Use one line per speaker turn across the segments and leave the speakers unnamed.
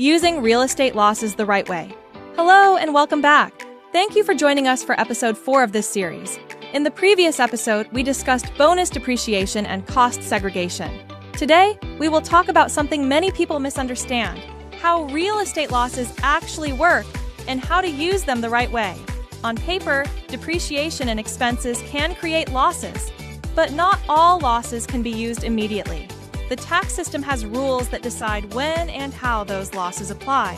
Using real estate losses the right way. Hello and welcome back. Thank you for joining us for episode 4 of this series. In the previous episode, we discussed bonus depreciation and cost segregation. Today, we will talk about something many people misunderstand: how real estate losses actually work and how to use them the right way. On paper, depreciation and expenses can create losses, but not all losses can be used immediately. The tax system has rules that decide when and how those losses apply.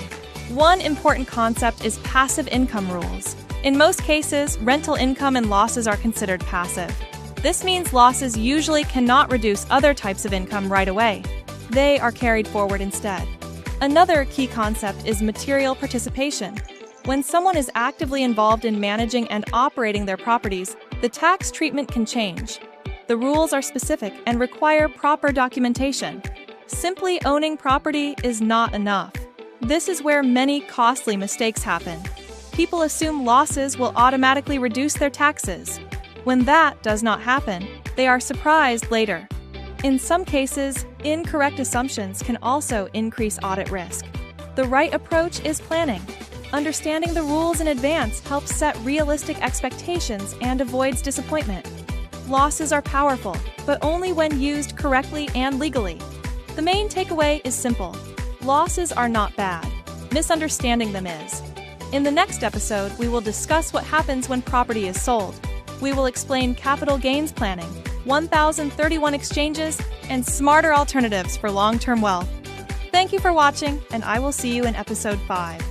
One important concept is passive income rules. In most cases, rental income and losses are considered passive. This means losses usually cannot reduce other types of income right away. They are carried forward instead. Another key concept is material participation. When someone is actively involved in managing and operating their properties, the tax treatment can change. The rules are specific and require proper documentation. Simply owning property is not enough. This is where many costly mistakes happen. People assume losses will automatically reduce their taxes. When that does not happen, they are surprised later. In some cases, incorrect assumptions can also increase audit risk. The right approach is planning. Understanding the rules in advance helps set realistic expectations and avoids disappointment. Losses are powerful, but only when used correctly and legally. The main takeaway is simple: losses are not bad. Misunderstanding them is. In the next episode, we will discuss what happens when property is sold. We will explain capital gains planning, 1031 exchanges, and smarter alternatives for long-term wealth. Thank you for watching, and I will see you in episode 5.